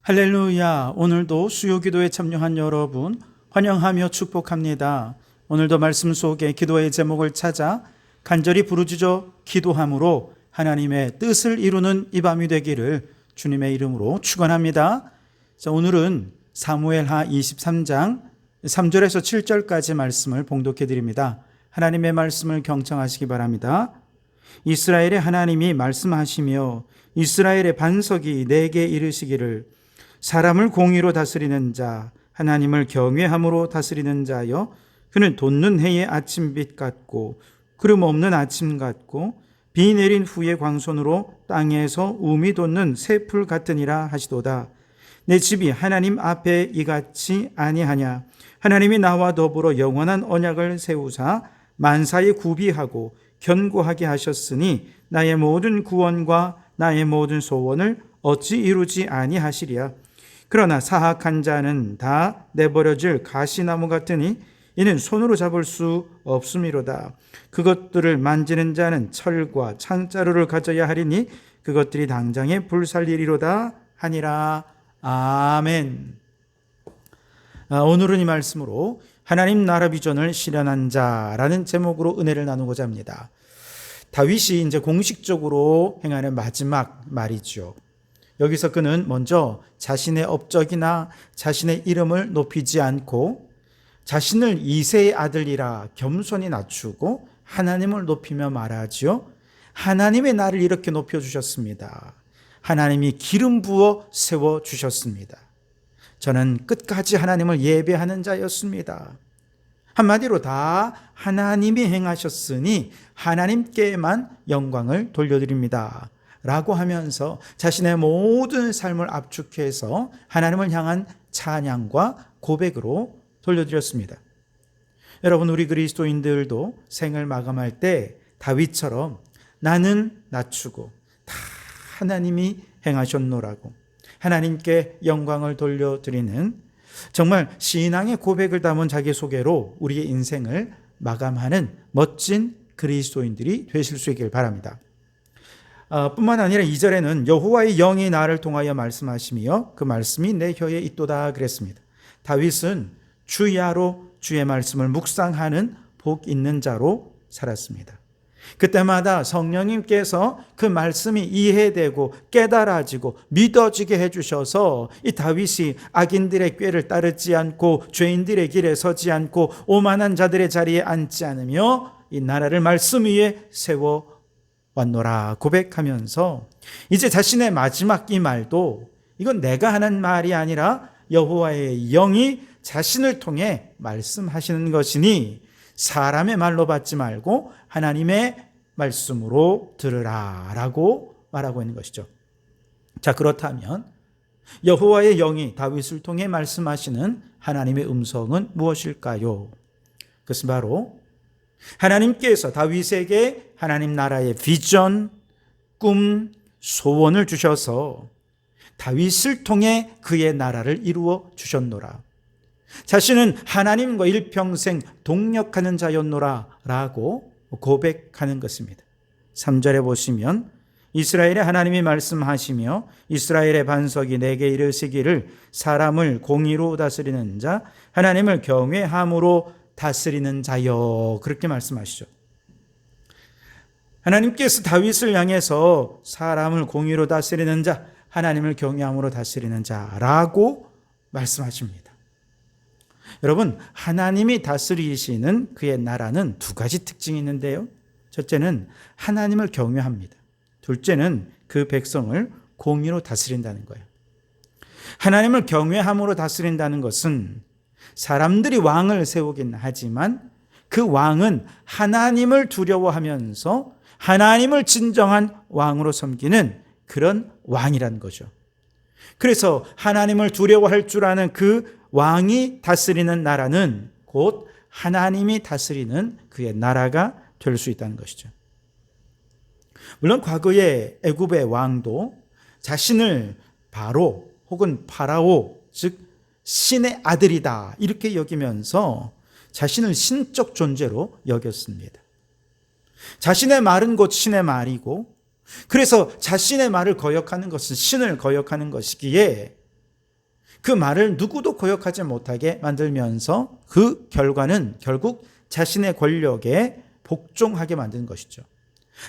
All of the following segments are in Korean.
할렐루야. 오늘도 수요기도에 참여한 여러분 환영하며 축복합니다. 오늘도 말씀 속에 기도의 제목을 찾아 간절히 부르짖어 기도함으로 하나님의 뜻을 이루는 이 밤이 되기를 주님의 이름으로 축원합니다. 자, 오늘은 사무엘하 23장 3절에서 7절까지 말씀을 봉독해 드립니다. 하나님의 말씀을 경청하시기 바랍니다. 이스라엘의 하나님이 말씀하시며 이스라엘의 반석이 내게 이르시기를 사람을 공의로 다스리는 자, 하나님을 경외함으로 다스리는 자여, 그는 돋는 해의 아침빛 같고 구름 없는 아침 같고 비 내린 후의 광선으로 땅에서 움이 돋는 새풀 같으니라 하시도다. 내 집이 하나님 앞에 이같이 아니하냐. 하나님이 나와 더불어 영원한 언약을 세우사 만사에 구비하고 견고하게 하셨으니 나의 모든 구원과 나의 모든 소원을 어찌 이루지 아니하시리야. 그러나 사악한 자는 다 내버려질 가시나무 같으니 이는 손으로 잡을 수 없음이로다. 그것들을 만지는 자는 철과 창자루를 가져야 하리니 그것들이 당장에 불살리리로다 하니라. 아멘. 오늘은 이 말씀으로 하나님 나라 비전을 실현한 자라는 제목으로 은혜를 나누고자 합니다. 다윗이 이제 공식적으로 행하는 마지막 말이죠. 여기서 그는 먼저 자신의 업적이나 자신의 이름을 높이지 않고 자신을 이새의 아들이라 겸손히 낮추고 하나님을 높이며 말하지요. 하나님의 나를 이렇게 높여주셨습니다. 하나님이 기름 부어 세워주셨습니다. 저는 끝까지 하나님을 예배하는 자였습니다. 한마디로 다 하나님이 행하셨으니 하나님께만 영광을 돌려드립니다. 라고 하면서 자신의 모든 삶을 압축해서 하나님을 향한 찬양과 고백으로 돌려드렸습니다. 여러분, 우리 그리스도인들도 생을 마감할 때 다윗처럼 나는 낮추고 다 하나님이 행하셨노라고 하나님께 영광을 돌려드리는 정말 신앙의 고백을 담은 자기소개로 우리의 인생을 마감하는 멋진 그리스도인들이 되실 수 있길 바랍니다. 뿐만 아니라 2절에는 여호와의 영이 나를 통하여 말씀하시며 그 말씀이 내 혀에 있도다 그랬습니다. 다윗은 주야로 주의 말씀을 묵상하는 복 있는 자로 살았습니다. 그때마다 성령님께서 그 말씀이 이해되고 깨달아지고 믿어지게 해주셔서 이 다윗이 악인들의 꾀를 따르지 않고 죄인들의 길에 서지 않고 오만한 자들의 자리에 앉지 않으며 이 나라를 말씀 위에 세워 왔노라 고백하면서 이제 자신의 마지막 이 말도 이건 내가 하는 말이 아니라 여호와의 영이 자신을 통해 말씀하시는 것이니 사람의 말로 받지 말고 하나님의 말씀으로 들으라 라고 말하고 있는 것이죠. 자, 그렇다면 여호와의 영이 다윗을 통해 말씀하시는 하나님의 음성은 무엇일까요? 그것은 바로 하나님께서 다윗에게 하나님 나라의 비전, 꿈, 소원을 주셔서 다윗을 통해 그의 나라를 이루어 주셨노라. 자신은 하나님과 일평생 동력하는 자였노라 라고 고백하는 것입니다. 3절에 보시면 이스라엘의 하나님이 말씀하시며 이스라엘의 반석이 내게 이르시기를 사람을 공의로 다스리는 자, 하나님을 경외함으로 다스리는 자여, 그렇게 말씀하시죠. 하나님께서 다윗을 향해서 사람을 공의로 다스리는 자, 하나님을 경외함으로 다스리는 자라고 말씀하십니다. 여러분, 하나님이 다스리시는 그의 나라는 두 가지 특징이 있는데요. 첫째는 하나님을 경외합니다. 둘째는 그 백성을 공의로 다스린다는 거예요. 하나님을 경외함으로 다스린다는 것은 사람들이 왕을 세우긴 하지만 그 왕은 하나님을 두려워하면서 하나님을 진정한 왕으로 섬기는 그런 왕이라는 거죠. 그래서 하나님을 두려워할 줄 아는 그 왕이 다스리는 나라는 곧 하나님이 다스리는 그의 나라가 될 수 있다는 것이죠. 물론 과거의 애굽의 왕도 자신을 바로 혹은 파라오, 즉 신의 아들이다 이렇게 여기면서 자신을 신적 존재로 여겼습니다. 자신의 말은 곧 신의 말이고 그래서 자신의 말을 거역하는 것은 신을 거역하는 것이기에 그 말을 누구도 거역하지 못하게 만들면서 그 결과는 결국 자신의 권력에 복종하게 만든 것이죠.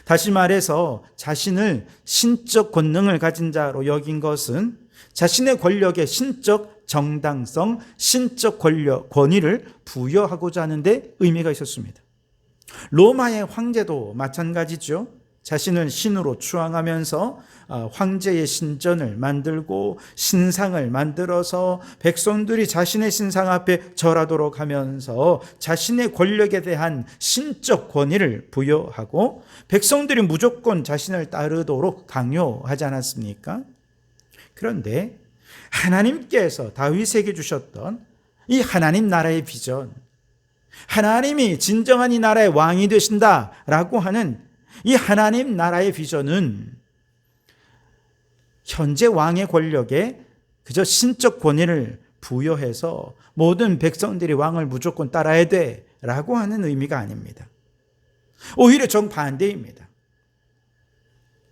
다시 말해서 자신을 신적 권능을 가진 자로 여긴 것은 자신의 권력에 신적 정당성, 신적 권위를 부여하고자 하는데 의미가 있었습니다. 로마의 황제도 마찬가지죠. 자신을 신으로 추앙하면서 황제의 신전을 만들고 신상을 만들어서 백성들이 자신의 신상 앞에 절하도록 하면서 자신의 권력에 대한 신적 권위를 부여하고 백성들이 무조건 자신을 따르도록 강요하지 않았습니까? 그런데 하나님께서 다윗에게 주셨던 이 하나님 나라의 비전, 하나님이 진정한 이 나라의 왕이 되신다라고 하는 이 하나님 나라의 비전은 현재 왕의 권력에 그저 신적 권위를 부여해서 모든 백성들이 왕을 무조건 따라야 돼라고 하는 의미가 아닙니다. 오히려 정반대입니다.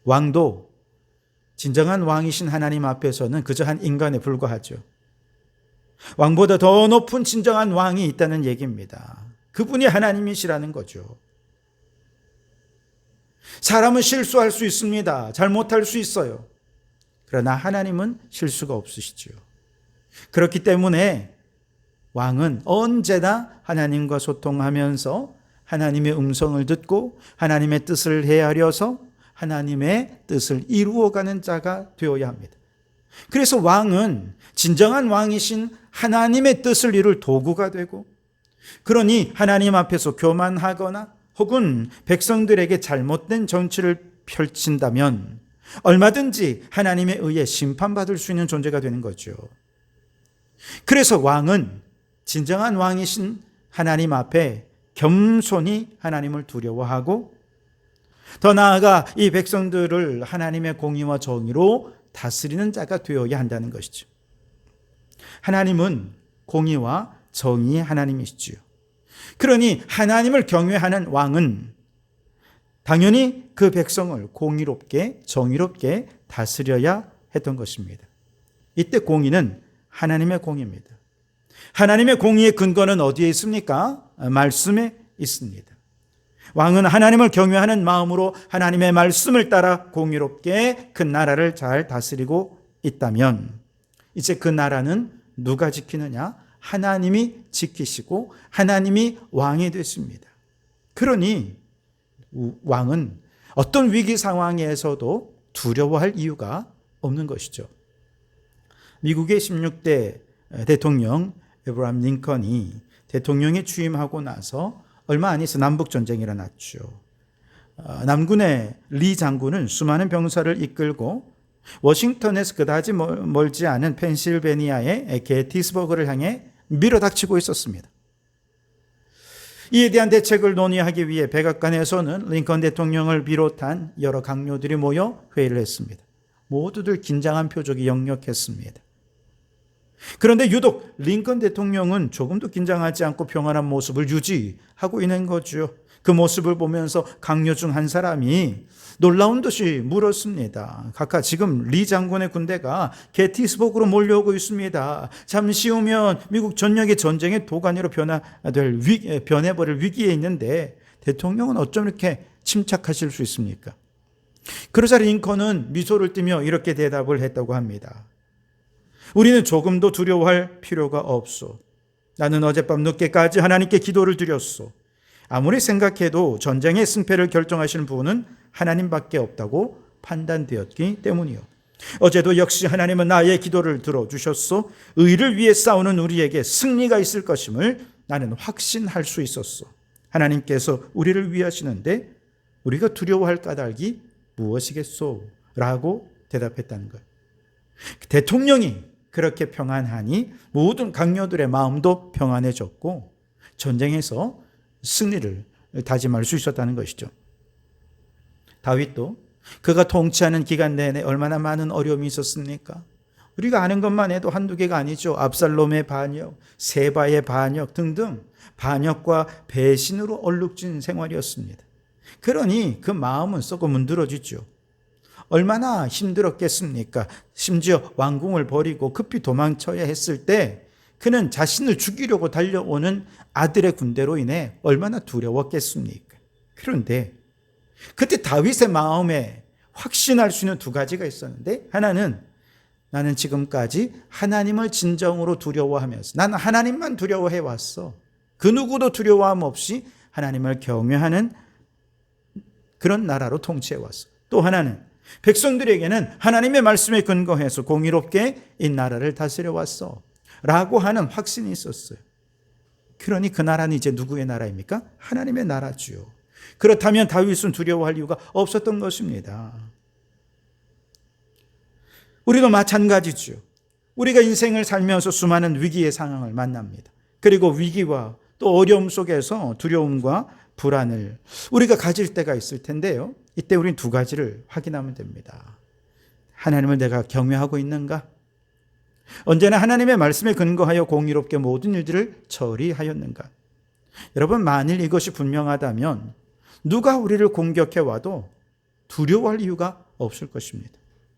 왕도 진정한 왕이신 하나님 앞에서는 그저 한 인간에 불과하죠. 왕보다 더 높은 진정한 왕이 있다는 얘기입니다. 그분이 하나님이시라는 거죠. 사람은 실수할 수 있습니다. 잘못할 수 있어요. 그러나 하나님은 실수가 없으시죠. 그렇기 때문에 왕은 언제나 하나님과 소통하면서 하나님의 음성을 듣고 하나님의 뜻을 헤아려서 하나님의 뜻을 이루어가는 자가 되어야 합니다. 그래서 왕은 진정한 왕이신 하나님의 뜻을 이룰 도구가 되고, 그러니 하나님 앞에서 교만하거나 혹은 백성들에게 잘못된 정치를 펼친다면 얼마든지 하나님에 의해 심판받을 수 있는 존재가 되는 거죠. 그래서 왕은 진정한 왕이신 하나님 앞에 겸손히 하나님을 두려워하고, 더 나아가 이 백성들을 하나님의 공의와 정의로 다스리는 자가 되어야 한다는 것이죠. 하나님은 공의와 정의의 하나님이시지요. 그러니 하나님을 경외하는 왕은 당연히 그 백성을 공의롭게 정의롭게 다스려야 했던 것입니다. 이때 공의는 하나님의 공의입니다. 하나님의 공의의 근거는 어디에 있습니까? 말씀에 있습니다. 왕은 하나님을 경외하는 마음으로 하나님의 말씀을 따라 공의롭게 그 나라를 잘 다스리고 있다면 이제 그 나라는 누가 지키느냐? 하나님이 지키시고 하나님이 왕이 됐습니다. 그러니 왕은 어떤 위기 상황에서도 두려워할 이유가 없는 것이죠. 미국의 16대 대통령 에브라함 링컨이 대통령에 취임하고 나서 얼마 안 있어 남북전쟁이 일어났죠. 남군의 리 장군은 수많은 병사를 이끌고 워싱턴에서 그다지 멀지 않은 펜실베니아의 게티스버그를 향해 밀어닥치고 있었습니다. 이에 대한 대책을 논의하기 위해 백악관에서는 링컨 대통령을 비롯한 여러 강요들이 모여 회의를 했습니다. 모두들 긴장한 표정이 역력했습니다. 그런데 유독 링컨 대통령은 조금도 긴장하지 않고 평안한 모습을 유지하고 있는 거죠. 그 모습을 보면서 강요 중 한 사람이 놀라운 듯이 물었습니다. 각하, 지금 리 장군의 군대가 게티스버그로 몰려오고 있습니다. 잠시 후면 미국 전역의 전쟁의 도가니로 변해버릴 위기에 있는데 대통령은 어쩜 이렇게 침착하실 수 있습니까? 그러자 링컨은 미소를 띠며 이렇게 대답을 했다고 합니다. 우리는 조금도 두려워할 필요가 없소. 나는 어젯밤 늦게까지 하나님께 기도를 드렸소. 아무리 생각해도 전쟁의 승패를 결정하시는 분은 하나님밖에 없다고 판단되었기 때문이요. 어제도 역시 하나님은 나의 기도를 들어주셨소. 의를 위해 싸우는 우리에게 승리가 있을 것임을 나는 확신할 수 있었소. 하나님께서 우리를 위하시는데 우리가 두려워할 까닭이 무엇이겠소? 라고 대답했다는 거예요. 대통령이 그렇게 평안하니 모든 강요들의 마음도 평안해졌고 전쟁에서 승리를 다짐할 수 있었다는 것이죠. 다윗도 그가 통치하는 기간 내내 얼마나 많은 어려움이 있었습니까? 우리가 아는 것만 해도 한두 개가 아니죠. 압살롬의 반역, 세바의 반역 등등 반역과 배신으로 얼룩진 생활이었습니다. 그러니 그 마음은 썩어 문드러지죠. 얼마나 힘들었겠습니까? 심지어 왕궁을 버리고 급히 도망쳐야 했을 때 그는 자신을 죽이려고 달려오는 아들의 군대로 인해 얼마나 두려웠겠습니까? 그런데 그때 다윗의 마음에 확신할 수 있는 두 가지가 있었는데, 하나는 나는 지금까지 하나님을 진정으로 두려워하면서 나는 하나님만 두려워해 왔어. 그 누구도 두려워함 없이 하나님을 경외하는 그런 나라로 통치해 왔어. 또 하나는 백성들에게는 하나님의 말씀에 근거해서 공의롭게 이 나라를 다스려 왔어 라고 하는 확신이 있었어요. 그러니 그 나라는 이제 누구의 나라입니까? 하나님의 나라죠. 그렇다면 다윗은 두려워할 이유가 없었던 것입니다. 우리도 마찬가지죠. 우리가 인생을 살면서 수많은 위기의 상황을 만납니다. 그리고 위기와 또 어려움 속에서 두려움과 불안을 우리가 가질 때가 있을 텐데요. 이때 우리는 두 가지를 확인하면 됩니다. 하나님을 내가 경외하고 있는가? 언제나 하나님의 말씀에 근거하여 공의롭게 모든 일들을 처리하였는가? 여러분, 만일 이것이 분명하다면 누가 우리를 공격해 와도 두려워할 이유가 없을 것입니다.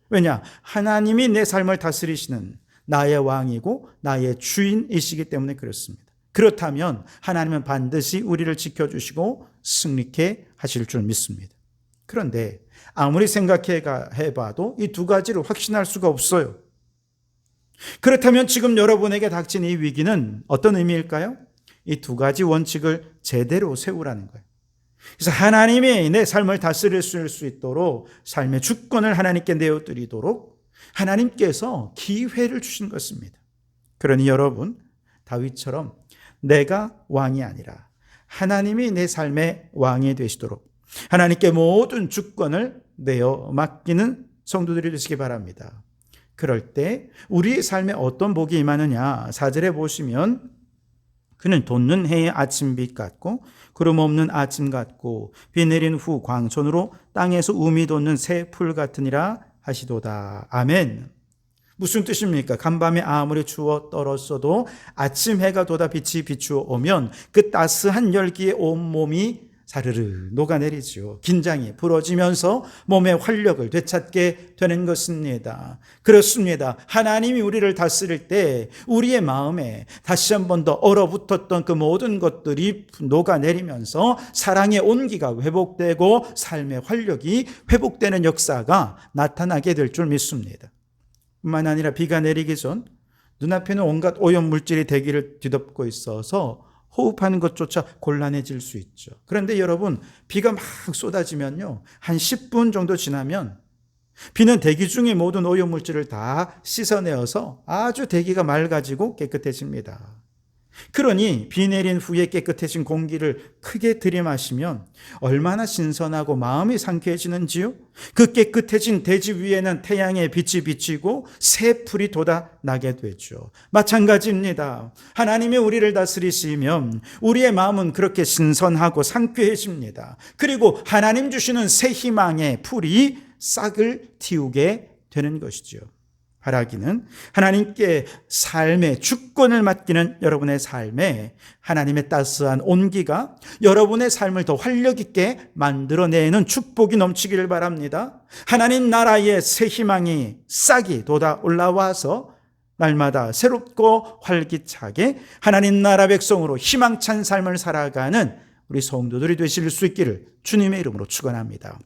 왜냐? 하나님이 내 삶을 다스리시는 나의 왕이고 나의 주인이시기 때문에 그렇습니다. 그렇다면 하나님은 반드시 우리를 지켜주시고 승리케 하실 줄 믿습니다. 그런데 아무리 생각해봐도 이 두 가지를 확신할 수가 없어요. 그렇다면 지금 여러분에게 닥친 이 위기는 어떤 의미일까요? 이 두 가지 원칙을 제대로 세우라는 거예요. 그래서 하나님이 내 삶을 다스릴 수 있도록 삶의 주권을 하나님께 내어드리도록 하나님께서 기회를 주신 것입니다. 그러니 여러분, 다윗처럼 내가 왕이 아니라 하나님이 내 삶의 왕이 되시도록 하나님께 모든 주권을 내어 맡기는 성도들이 되시기 바랍니다. 그럴 때 우리의 삶에 어떤 복이 임하느냐, 4절에 보시면 그는 돋는 해의 아침빛 같고 구름 없는 아침 같고 비 내린 후 광천으로 땅에서 우미 돋는 새 풀 같으니라 하시도다. 아멘. 무슨 뜻입니까? 간밤에 아무리 추워 떨었어도 아침 해가 돋아 빛이 비추어 오면 그 따스한 열기에 온몸이 사르르 녹아내리죠. 긴장이 풀어지면서 몸의 활력을 되찾게 되는 것입니다. 그렇습니다. 하나님이 우리를 다스릴 때 우리의 마음에 다시 한 번 더 얼어붙었던 그 모든 것들이 녹아내리면서 사랑의 온기가 회복되고 삶의 활력이 회복되는 역사가 나타나게 될 줄 믿습니다. 뿐만 아니라 비가 내리기 전 눈앞에는 온갖 오염물질이 대기를 뒤덮고 있어서 호흡하는 것조차 곤란해질 수 있죠. 그런데 여러분, 비가 막 쏟아지면요, 한 10분 정도 지나면 비는 대기 중의 모든 오염물질을 다 씻어내어서 아주 대기가 맑아지고 깨끗해집니다. 그러니 비 내린 후에 깨끗해진 공기를 크게 들이마시면 얼마나 신선하고 마음이 상쾌해지는지요? 그 깨끗해진 대지 위에는 태양의 빛이 비치고 새 풀이 돋아나게 되죠. 마찬가지입니다. 하나님이 우리를 다스리시면 우리의 마음은 그렇게 신선하고 상쾌해집니다. 그리고 하나님 주시는 새 희망의 풀이 싹을 틔우게 되는 것이죠. 바라기는 하나님께 삶의 주권을 맡기는 여러분의 삶에 하나님의 따스한 온기가 여러분의 삶을 더 활력 있게 만들어내는 축복이 넘치기를 바랍니다. 하나님 나라의 새 희망이 싹이 돋아 올라와서 날마다 새롭고 활기차게 하나님 나라 백성으로 희망찬 삶을 살아가는 우리 성도들이 되실 수 있기를 주님의 이름으로 축원합니다.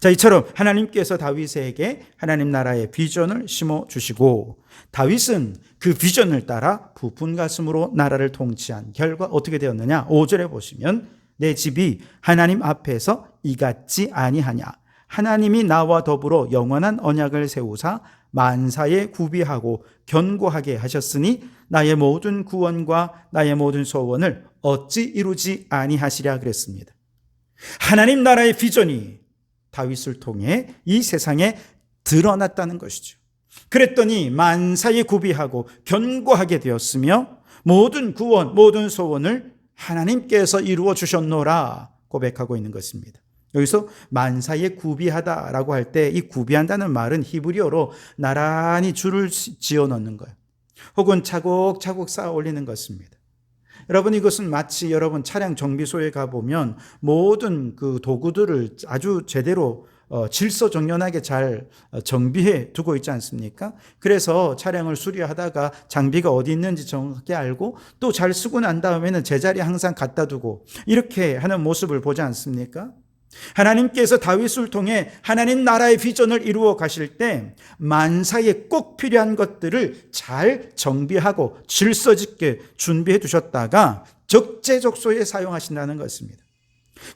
자, 이처럼 하나님께서 다윗에게 하나님 나라의 비전을 심어주시고 다윗은 그 비전을 따라 부푼 가슴으로 나라를 통치한 결과 어떻게 되었느냐? 5절에 보시면 내 집이 하나님 앞에서 이같지 아니하냐? 하나님이 나와 더불어 영원한 언약을 세우사 만사에 구비하고 견고하게 하셨으니 나의 모든 구원과 나의 모든 소원을 어찌 이루지 아니하시랴 그랬습니다. 하나님 나라의 비전이 다윗을 통해 이 세상에 드러났다는 것이죠. 그랬더니 만사에 구비하고 견고하게 되었으며 모든 구원, 모든 소원을 하나님께서 이루어 주셨노라 고백하고 있는 것입니다. 여기서 만사에 구비하다라고 할 때 이 구비한다는 말은 히브리어로 나란히 줄을 지어 넣는 거예요. 혹은 차곡차곡 쌓아 올리는 것입니다. 여러분, 이것은 마치 여러분 차량 정비소에 가보면 모든 그 도구들을 아주 제대로 질서정연하게 잘 정비해 두고 있지 않습니까? 그래서 차량을 수리하다가 장비가 어디 있는지 정확히 알고 또 잘 쓰고 난 다음에는 제자리에 항상 갖다 두고 이렇게 하는 모습을 보지 않습니까? 하나님께서 다윗을 통해 하나님 나라의 비전을 이루어 가실 때 만사에 꼭 필요한 것들을 잘 정비하고 질서짓게 준비해 두셨다가 적재적소에 사용하신다는 것입니다.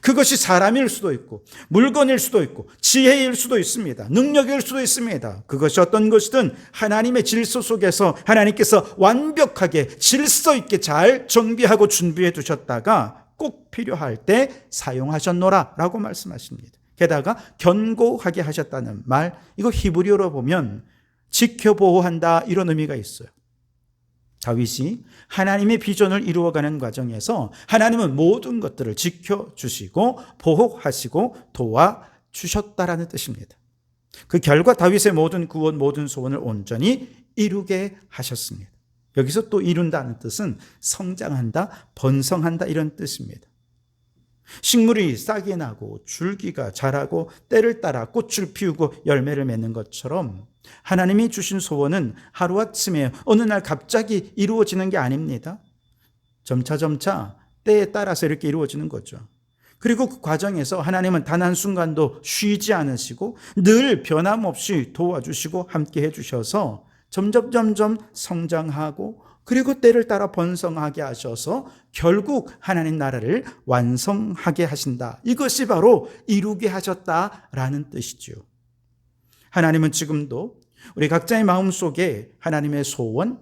그것이 사람일 수도 있고 물건일 수도 있고 지혜일 수도 있습니다. 능력일 수도 있습니다. 그것이 어떤 것이든 하나님의 질서 속에서 하나님께서 완벽하게 질서 있게 잘 정비하고 준비해 두셨다가 꼭 필요할 때 사용하셨노라 라고 말씀하십니다. 게다가 견고하게 하셨다는 말, 이거 히브리어로 보면 지켜보호한다 이런 의미가 있어요. 다윗이 하나님의 비전을 이루어가는 과정에서 하나님은 모든 것들을 지켜주시고 보호하시고 도와주셨다라는 뜻입니다. 그 결과 다윗의 모든 구원, 모든 소원을 온전히 이루게 하셨습니다. 여기서 또 이룬다는 뜻은 성장한다, 번성한다 이런 뜻입니다. 식물이 싹이 나고 줄기가 자라고 때를 따라 꽃을 피우고 열매를 맺는 것처럼 하나님이 주신 소원은 하루아침에 어느 날 갑자기 이루어지는 게 아닙니다. 점차 때에 따라서 이렇게 이루어지는 거죠. 그리고 그 과정에서 하나님은 단 한순간도 쉬지 않으시고 늘 변함없이 도와주시고 함께 해주셔서 점점 성장하고 그리고 때를 따라 번성하게 하셔서 결국 하나님 나라를 완성하게 하신다. 이것이 바로 이루게 하셨다라는 뜻이죠. 하나님은 지금도 우리 각자의 마음속에 하나님의 소원,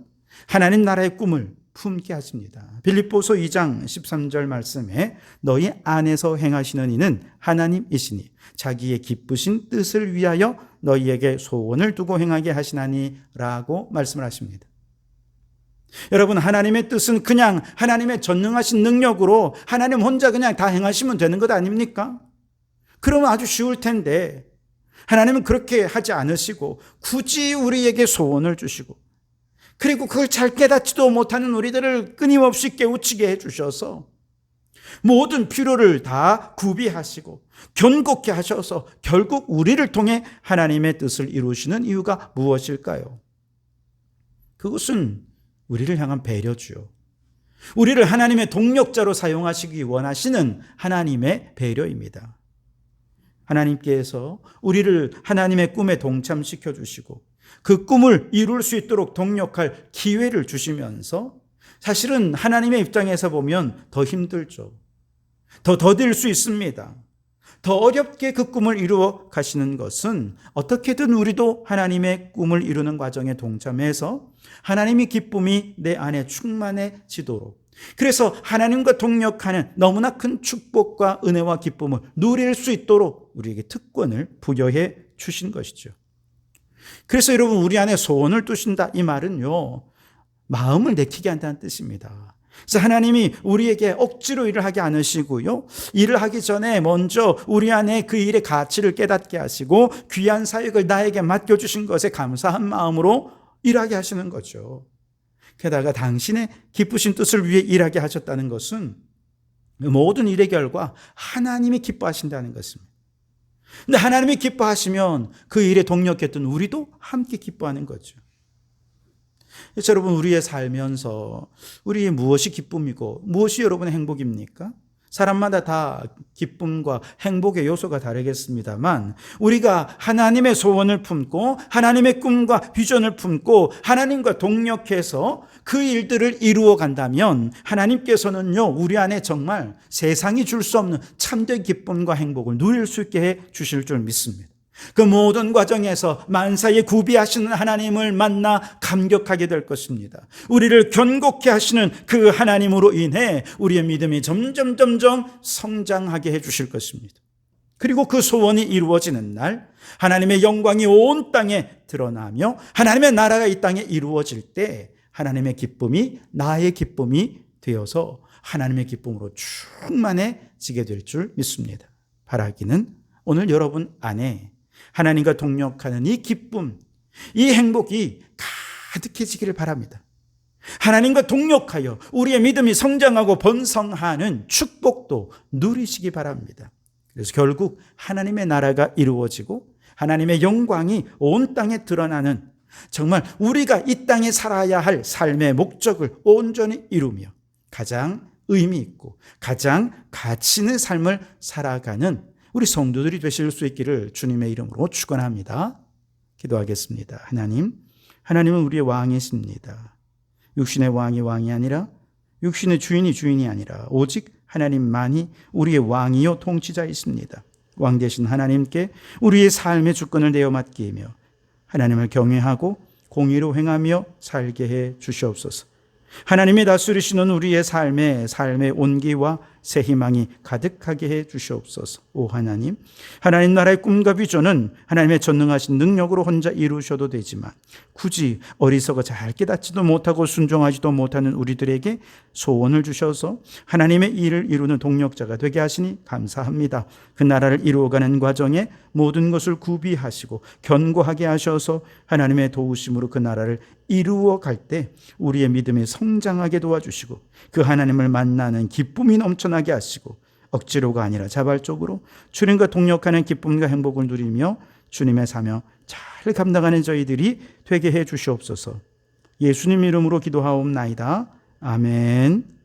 하나님 나라의 꿈을 품게 하십니다. 빌립보서 2장 13절 말씀에 너희 안에서 행하시는 이는 하나님이시니 자기의 기쁘신 뜻을 위하여 너희에게 소원을 두고 행하게 하시나니 라고 말씀을 하십니다. 여러분, 하나님의 뜻은 그냥 하나님의 전능하신 능력으로 하나님 혼자 그냥 다 행하시면 되는 것 아닙니까? 그러면 아주 쉬울 텐데 하나님은 그렇게 하지 않으시고 굳이 우리에게 소원을 주시고 그리고 그걸 잘 깨닫지도 못하는 우리들을 끊임없이 깨우치게 해주셔서 모든 필요를 다 구비하시고 견고케 하셔서 결국 우리를 통해 하나님의 뜻을 이루시는 이유가 무엇일까요? 그것은 우리를 향한 배려죠. 우리를 하나님의 동력자로 사용하시기 원하시는 하나님의 배려입니다. 하나님께서 우리를 하나님의 꿈에 동참시켜 주시고 그 꿈을 이룰 수 있도록 동력할 기회를 주시면서 사실은 하나님의 입장에서 보면 더 힘들죠. 더 더딜 수 있습니다. 더 어렵게 그 꿈을 이루어 가시는 것은 어떻게든 우리도 하나님의 꿈을 이루는 과정에 동참해서 하나님의 기쁨이 내 안에 충만해지도록, 그래서 하나님과 동력하는 너무나 큰 축복과 은혜와 기쁨을 누릴 수 있도록 우리에게 특권을 부여해 주신 것이죠. 그래서 여러분, 우리 안에 소원을 두신다 이 말은요, 마음을 내키게 한다는 뜻입니다. 그래서 하나님이 우리에게 억지로 일을 하게 않으시고요, 일을 하기 전에 먼저 우리 안에 그 일의 가치를 깨닫게 하시고 귀한 사역을 나에게 맡겨주신 것에 감사한 마음으로 일하게 하시는 거죠. 게다가 당신의 기쁘신 뜻을 위해 일하게 하셨다는 것은 모든 일의 결과 하나님이 기뻐하신다는 것입니다. 근데 하나님이 기뻐하시면 그 일에 동력했던 우리도 함께 기뻐하는 거죠. 그래서 여러분, 우리의 살면서 우리의 무엇이 기쁨이고 무엇이 여러분의 행복입니까? 사람마다 다 기쁨과 행복의 요소가 다르겠습니다만 우리가 하나님의 소원을 품고 하나님의 꿈과 비전을 품고 하나님과 동력해서 그 일들을 이루어 간다면 하나님께서는요, 우리 안에 정말 세상이 줄 수 없는 참된 기쁨과 행복을 누릴 수 있게 해 주실 줄 믿습니다. 그 모든 과정에서 만사에 구비하시는 하나님을 만나 감격하게 될 것입니다. 우리를 견고케 하시는 그 하나님으로 인해 우리의 믿음이 점점 성장하게 해 주실 것입니다. 그리고 그 소원이 이루어지는 날 하나님의 영광이 온 땅에 드러나며 하나님의 나라가 이 땅에 이루어질 때 하나님의 기쁨이 나의 기쁨이 되어서 하나님의 기쁨으로 충만해지게 될 줄 믿습니다. 바라기는 오늘 여러분 안에 하나님과 동력하는 이 기쁨, 이 행복이 가득해지기를 바랍니다. 하나님과 동력하여 우리의 믿음이 성장하고 번성하는 축복도 누리시기 바랍니다. 그래서 결국 하나님의 나라가 이루어지고 하나님의 영광이 온 땅에 드러나는, 정말 우리가 이 땅에 살아야 할 삶의 목적을 온전히 이루며 가장 의미 있고 가장 가치 있는 삶을 살아가는 우리 성도들이 되실 수 있기를 주님의 이름으로 축원합니다. 기도하겠습니다. 하나님은 우리의 왕이십니다. 육신의 왕이 아니라, 육신의 주인이 아니라 오직 하나님만이 우리의 왕이요 통치자이십니다. 왕 되신 하나님께 우리의 삶의 주권을 내어 맡기며 하나님을 경외하고 공의로 행하며 살게 해 주시옵소서. 하나님이 다스리시는 우리의 삶의 온기와 새 희망이 가득하게 해 주시옵소서. 오 하나님 나라의 꿈과 비전은 하나님의 전능하신 능력으로 혼자 이루셔도 되지만 굳이 어리석어 잘 깨닫지도 못하고 순종하지도 못하는 우리들에게 소원을 주셔서 하나님의 일을 이루는 동력자가 되게 하시니 감사합니다. 그 나라를 이루어가는 과정에 모든 것을 구비하시고 견고하게 하셔서 하나님의 도우심으로 그 나라를 이루어 갈 때 우리의 믿음이 성장하게 도와주시고 그 하나님을 만나는 기쁨이 넘쳐나게 하시고 억지로가 아니라 자발적으로 주님과 동역하는 기쁨과 행복을 누리며 주님의 사명 잘 감당하는 저희들이 되게 해 주시옵소서. 예수님 이름으로 기도하옵나이다. 아멘.